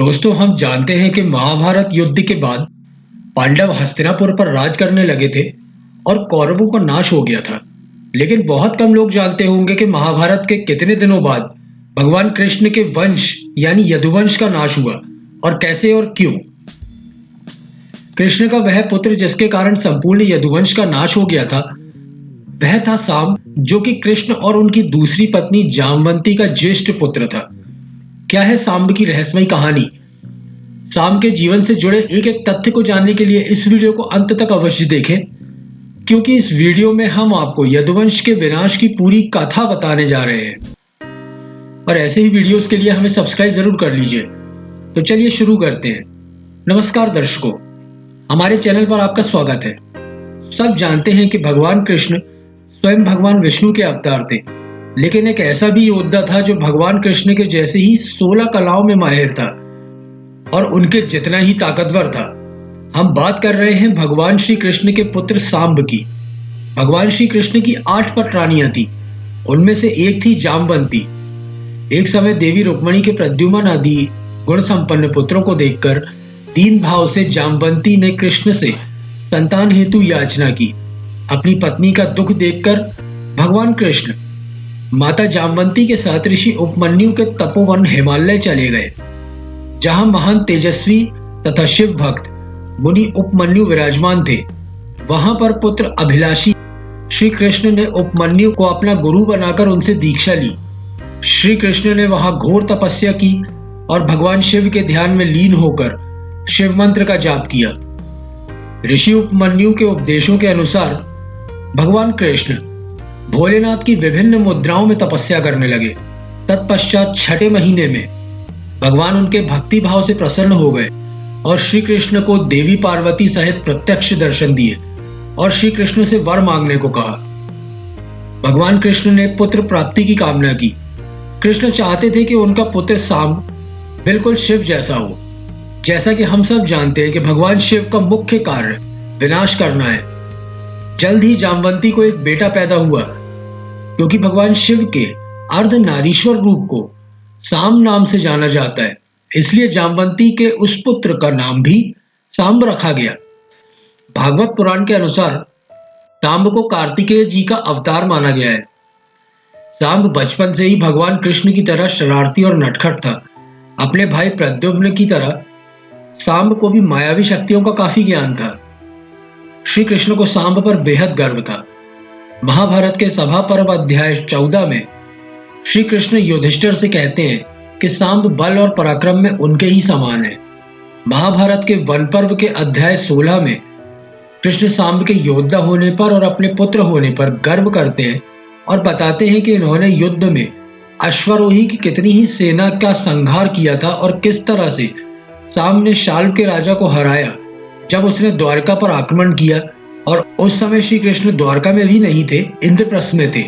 दोस्तों, हम जानते हैं कि महाभारत युद्ध के बाद पांडव हस्तिनापुर पर राज करने लगे थे और कौरवों का नाश हो गया था। लेकिन बहुत कम लोग जानते होंगे कि महाभारत के कितने दिनों बाद भगवान कृष्ण के वंश यानी यदुवंश का नाश हुआ और कैसे और क्यों। कृष्ण का वह पुत्र जिसके कारण संपूर्ण यदुवंश का नाश हो गया था, वह था साम्ब, जो कि कृष्ण और उनकी दूसरी पत्नी जामवंती का ज्येष्ठ पुत्र था। क्या है साम्ब की रहस्यमयी कहानी? साम्ब के जीवन से जुड़े एक एक तथ्य को जानने के लिए इस वीडियो को अंत तक अवश्य देखें, क्योंकि इस वीडियो में हम आपको यदुवंश के विनाश की पूरी कथा बताने जा रहे हैं। और ऐसे ही वीडियोस के लिए हमें सब्सक्राइब जरूर कर लीजिए। तो चलिए शुरू करते हैं। नमस्कार दर्शकों, हमारे चैनल पर आपका स्वागत है। सब जानते हैं कि भगवान कृष्ण स्वयं भगवान विष्णु के अवतार थे, लेकिन एक ऐसा भी योद्धा था जो भगवान कृष्ण के जैसे ही 16 कलाओं में माहिर था और उनके जितना ही ताकतवर था। हम बात कर रहे हैं भगवान श्री कृष्ण के पुत्र साम्ब की। भगवान श्री कृष्ण की 8 पटरानियां थी, उनमें से एक थी जामवंती। एक समय देवी रुक्मणी के प्रद्युम्न आदि गुण संपन्न पुत्रों को देखकर दीन भाव से जामवंती ने कृष्ण से संतान हेतु याचना की। अपनी पत्नी का दुख देखकर भगवान कृष्ण माता जामवंती के साथ ऋषि उपमन्यु के तपोवन हिमालय चले गए, जहां महान तेजस्वी तथा शिव भक्त मुनि उपमन्यु विराजमान थे। वहां पर पुत्र अभिलाषी श्री कृष्ण ने उपमन्यु को अपना गुरु बनाकर उनसे दीक्षा ली। श्री कृष्ण ने वहां घोर तपस्या की और भगवान शिव के ध्यान में लीन होकर शिव मंत्र का जाप किया। ऋषि उपमन्यु के उपदेशों के अनुसार भगवान कृष्ण भोलेनाथ की विभिन्न मुद्राओं में तपस्या करने लगे। तत्पश्चात 6ठे महीने में भगवान उनके भक्ति भाव से प्रसन्न हो गए और श्री कृष्ण को देवी पार्वती सहित प्रत्यक्ष दर्शन दिए और श्री कृष्ण से वर मांगने को कहा। भगवान कृष्ण ने पुत्र प्राप्ति की कामना की। कृष्ण चाहते थे कि उनका पुत्र साम्ब बिल्कुल शिव जैसा हो। जैसा कि हम सब जानते हैं कि भगवान शिव का मुख्य कार्य विनाश करना है। जल्द ही जामवंती को एक बेटा पैदा हुआ। क्योंकि भगवान शिव के अर्ध नारीश्वर रूप को साम्ब नाम से जाना जाता है, इसलिए जामवंती के उस पुत्र का नाम भी साम्ब रखा गया। भागवत पुराण के अनुसार साम्ब को कार्तिकेय जी का अवतार माना गया है। साम्ब बचपन से ही भगवान कृष्ण की तरह शरारती और नटखट था। अपने भाई प्रद्युम्न की तरह साम्ब को भी मायावी शक्तियों का काफी ज्ञान था। श्री कृष्ण को साम्ब पर बेहद गर्व था। महाभारत के सभा पर्व अध्याय 14 में श्री कृष्ण युधिष्ठिर से कहते हैं कि साम्ब बल और पराक्रम में उनके ही समान है। महाभारत के वन पर्व के अध्याय 16 में कृष्ण साम्ब के योद्धा होने पर और अपने पुत्र होने पर गर्व करते हैं और बताते हैं कि इन्होंने युद्ध में अश्वारोही की कितनी ही सेना का संहार किया था और किस तरह से साम्ब ने शाल्व के राजा को हराया जब उसने द्वारका पर आक्रमण किया। और उस समय श्री कृष्ण द्वारका में भी नहीं थे, इंद्रप्रस्थ में थे।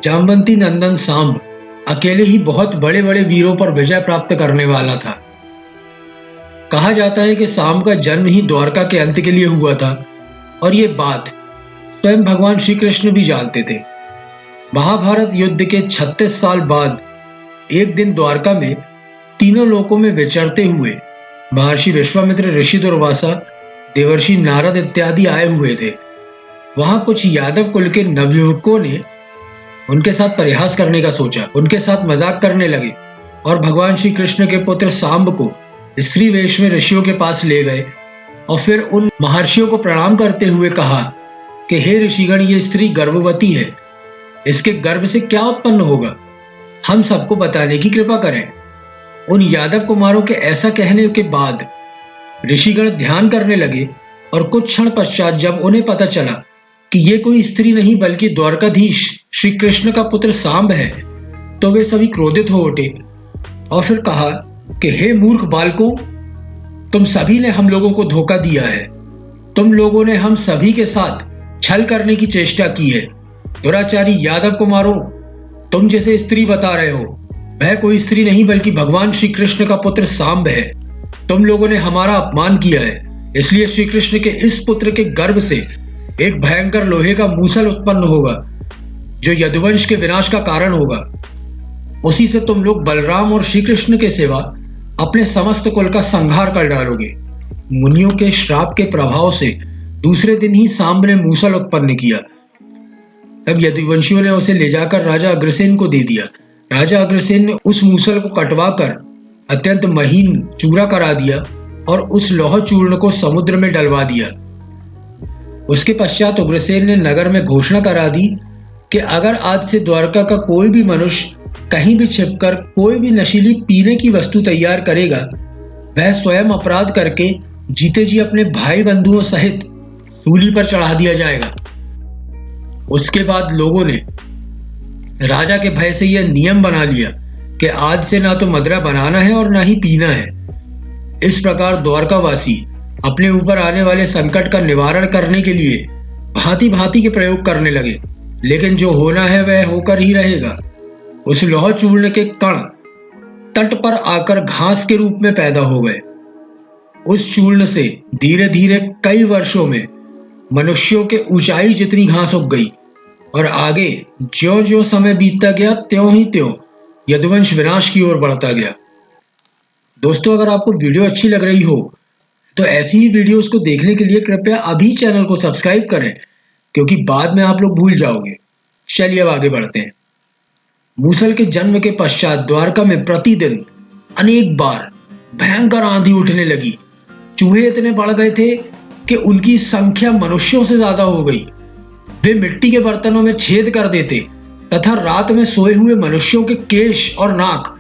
जामवंती नंदन साम्ब अकेले ही बहुत बड़े बड़े वीरों पर विजय प्राप्त करने वाला था। कहा जाता है कि साम्ब का जन्म ही द्वारका के अंत के लिए हुआ था और ये बात स्वयं भगवान श्री कृष्ण भी जानते थे। महाभारत युद्ध के 36 साल बाद एक दिन द्वारका में तीनों लोकों में विचरते हुए महर्षि विश्वामित्र, ऋषि दुर्वासा, देवर्षि नारद इत्यादि आए हुए थे। वहां कुछ यादव कुल के नवयुवकों ने उनके साथ परिहास करने का सोचा। उनके साथ मजाक करने लगे और भगवान श्री कृष्ण के पुत्र साम्ब को स्त्री वेश में ऋषियों के पास ले गए और फिर उन महर्षियों को प्रणाम करते हुए कहा कि हे ऋषिगण, ये स्त्री गर्भवती है, इसके गर्भ से क्या उत्पन्न होगा, हम सबको बताने की कृपा करें। उन यादव कुमारों के ऐसा कहने के बाद ऋषिगण ध्यान करने लगे और कुछ क्षण पश्चात जब उन्हें पता चला कि ये कोई स्त्री नहीं बल्कि द्वारकाधीश श्री कृष्ण का पुत्र साम्ब है, तो वे सभी क्रोधित हो उठे और फिर कहा कि हे मूर्ख बालकों, तुम सभी ने हम लोगों को धोखा दिया है। तुम लोगों ने हम सभी के साथ छल करने की चेष्टा की है। दुराचारी यादव कुमारों, तुम जिसे स्त्री बता रहे हो वह कोई स्त्री नहीं बल्कि भगवान श्री कृष्ण का पुत्र साम्ब है। तुम लोगों ने हमारा अपमान किया है, इसलिए श्री कृष्ण के इस पुत्र के गर्भ से एक भयंकर लोहे का मूसल उत्पन्न होगा जो यदुवंश के विनाश का कारण होगा। उसी से तुम लोग बलराम और श्री कृष्ण के सिवा अपने समस्त कुल का संहार कर डालोगे। मुनियों के श्राप के प्रभाव से दूसरे दिन ही सांब ने मूसल उत्पन्न किया। तब यदुवंशियों ने उसे ले जाकर राजा अग्रसेन को दे दिया। राजा अग्रसेन ने उस मूसल को कटवाकर अत्यंत महीन चूरा करा दिया और उस लौह चूर्ण को समुद्र में डलवा दिया। उसके पश्चात उग्रसेन ने नगर में घोषणा करा दी कि अगर आज से द्वारका का कोई भी मनुष्य कहीं भी छिपकर कोई भी नशीली पीने की वस्तु तैयार करेगा, वह स्वयं अपराध करके जीते जी अपने भाई बंधुओं सहित सूली पर चढ़ा दिया जाएगा। उसके बाद लोगों ने राजा के भय से यह नियम बना लिया कि आज से ना तो मदिरा बनाना है और ना ही पीना है। इस प्रकार द्वारकावासी अपने ऊपर आने वाले संकट का निवारण करने के लिए भांति भांति के प्रयोग करने लगे, लेकिन जो होना है वह होकर ही रहेगा। उस लौह चूर्ण के कण तट पर आकर घास के रूप में पैदा हो गए। उस चूर्ण से धीरे धीरे कई वर्षों में मनुष्यों के ऊंचाई जितनी घास उग गई और आगे ज्यों ज्यों समय बीतता गया त्यों ही त्यों यदुवंश विनाश की ओर बढ़ता गया। दोस्तों, अगर आपको वीडियो अच्छी लग रही हो तो ऐसी ही वीडियोस को देखने के लिए कृपया अभी चैनल को सब्सक्राइब करें, क्योंकि बाद में आप लोग भूल जाओगे। चलिए अब आगे बढ़ते हैं। मूसल के जन्म के पश्चात द्वारका में प्रतिदिन अनेक बार भयंकर आंधी उठने लगी। चूहे इतने बढ़ गए थे कि उनकी संख्या मनुष्यों से ज्यादा हो गई। वे मिट्टी के बर्तनों में छेद कर देते तथा रात में सोए हुए मनुष्यों के केश और नाक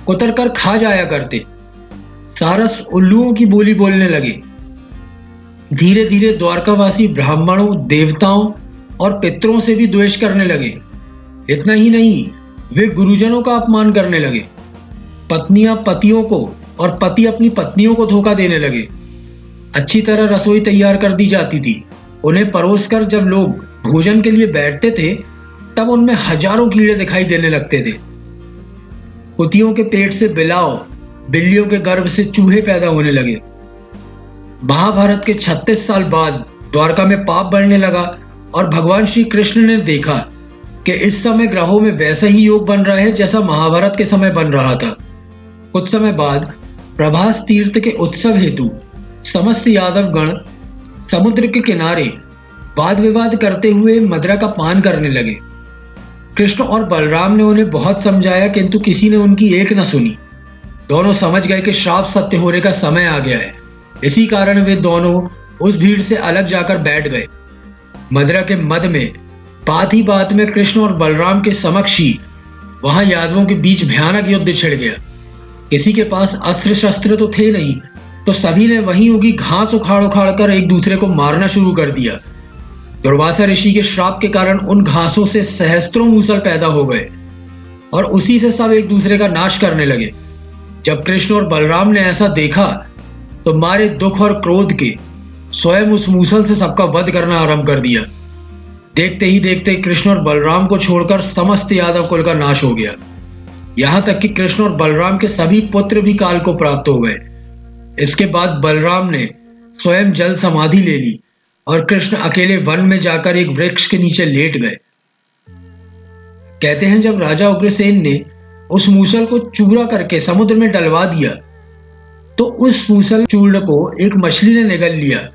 कुतर कर खा जाया करते। सारस उल्लुओं की बोली बोलने लगे। धीरे धीरे द्वारकावासी ब्राह्मणों, देवताओं और पितरों से भी द्वेष करने लगे। इतना ही नहीं, वे गुरुजनों का अपमान करने लगे। पत्नियां पतियों को और पति अपनी पत्नियों को धोखा देने लगे। अच्छी तरह रसोई तैयार कर दी जाती थी। उन्हें परोसकर जब लोग भोजन के लिए बैठते थे तब उनमें हजारों कीड़े दिखाई देने लगते थे। कुतियों के पेट से बिलाव, बिल्लियों के गर्भ से चूहे पैदा होने लगे। महाभारत के 36 साल बाद द्वारका में पाप बढ़ने लगा और भगवान श्री कृष्ण ने देखा कि इस समय ग्रहों में वैसा ही योग बन रहा है जैसा महाभारत के समय बन रहा था। कुछ समय बाद प्रभास तीर्थ के उत्सव हेतु समस्त यादव गण समुद्र के किनारे वाद विवाद करते हुए मदिरा का पान करने लगे। कृष्ण और बलराम ने उन्हें बहुत समझाया, किंतु किसी ने उनकी एक न सुनी। दोनों समझ गए कि श्राप सत्य होने का समय आ गया है। इसी कारण वे दोनों उस भीड़ से अलग जाकर बैठ गए। मदिरा के मद में बात ही बात में कृष्ण और बलराम के समक्ष ही वहां यादवों के बीच भयानक युद्ध छिड़ गया। किसी के पास अस्त्र शस्त्र तो थे नहीं, तो सभी ने वहीं उगी घास उखाड़ उखाड़ कर एक दूसरे को मारना शुरू कर दिया। दुर्वासा ऋषि के श्राप के कारण उन घासों से सहस्त्रों मूसल पैदा हो गए और उसी से सब एक दूसरे का नाश करने लगे। जब कृष्ण और बलराम ने ऐसा देखा तो मारे दुख और क्रोध के स्वयं उस मूसल से सबका वध करना आरंभ कर दिया। देखते ही देखते कृष्ण और बलराम को छोड़कर समस्त यादव कुल का नाश हो गया। यहां तक कि कृष्ण और बलराम के सभी पुत्र भी काल को प्राप्त हो गए। इसके बाद बलराम ने स्वयं जल समाधि ले ली और कृष्ण अकेले वन में जाकर एक वृक्ष के नीचे लेट गए। कहते हैं जब राजा उग्रसेन ने उस मूसल को चूरा करके समुद्र में डलवा दिया तो उस मूसल चूर्ण को एक मछली ने निगल लिया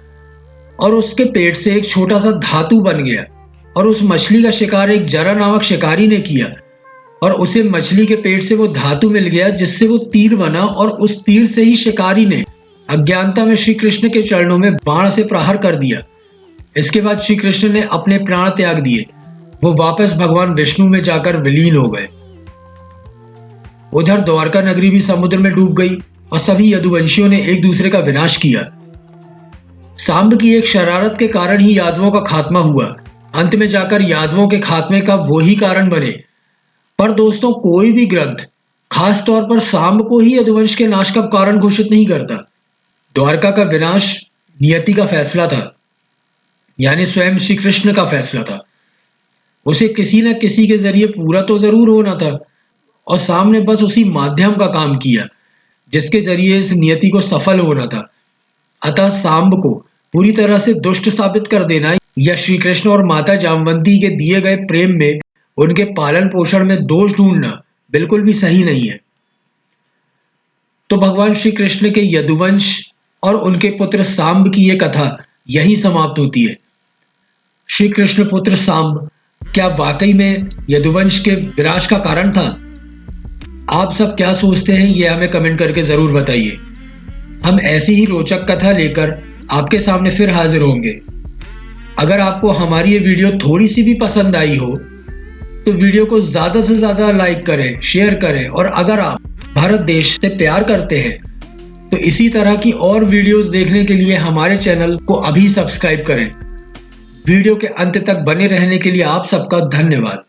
और उसके पेट से एक छोटा सा धातु बन गया और उस मछली का शिकार एक जरा नामक शिकारी ने किया और उसे मछली के पेट से वो धातु मिल गया जिससे वो तीर बना और उस तीर से ही शिकारी ने अज्ञानता में श्री कृष्ण के चरणों में बाण से प्रहार कर दिया। इसके बाद श्री कृष्ण ने अपने प्राण त्याग दिए। वो वापस भगवान विष्णु में जाकर विलीन हो गए। उधर द्वारका नगरी भी समुद्र में डूब गई और सभी यदुवंशियों ने एक दूसरे का विनाश किया। सांब की एक शरारत के कारण ही यादवों का खात्मा हुआ। अंत में जाकर यादवों के खात्मे का वो ही कारण बने। पर दोस्तों, कोई भी ग्रंथ खास तौर पर सांब को ही यदुवंश के नाश का कारण घोषित नहीं करता। द्वारका का विनाश नियति का फैसला था, यानी स्वयं श्री कृष्ण का फैसला था। उसे किसी न किसी के जरिए पूरा तो जरूर होना था और सांब ने बस उसी माध्यम का काम किया जिसके जरिए इस नियति को सफल होना था। अतः सांब को पूरी तरह से दुष्ट साबित कर देना या श्री कृष्ण और माता जामवंती के दिए गए प्रेम में उनके पालन पोषण में दोष ढूंढना बिल्कुल भी सही नहीं है। तो भगवान श्री कृष्ण के यदुवंश और उनके पुत्र सांब की ये कथा यही समाप्त होती है। श्री कृष्ण पुत्र सांब क्या वाकई में यदुवंश के विनाश का कारण था? आप सब क्या सोचते हैं ये हमें कमेंट करके जरूर बताइए। हम ऐसी ही रोचक कथा लेकर आपके सामने फिर हाजिर होंगे। अगर आपको हमारी ये वीडियो थोड़ी सी भी पसंद आई हो तो वीडियो को ज्यादा से ज्यादा लाइक करें, शेयर करें, और अगर आप भारत देश से प्यार करते हैं तो इसी तरह की और वीडियोस देखने के लिए हमारे चैनल को अभी सब्सक्राइब करें। वीडियो के अंत तक बने रहने के लिए आप सबका धन्यवाद।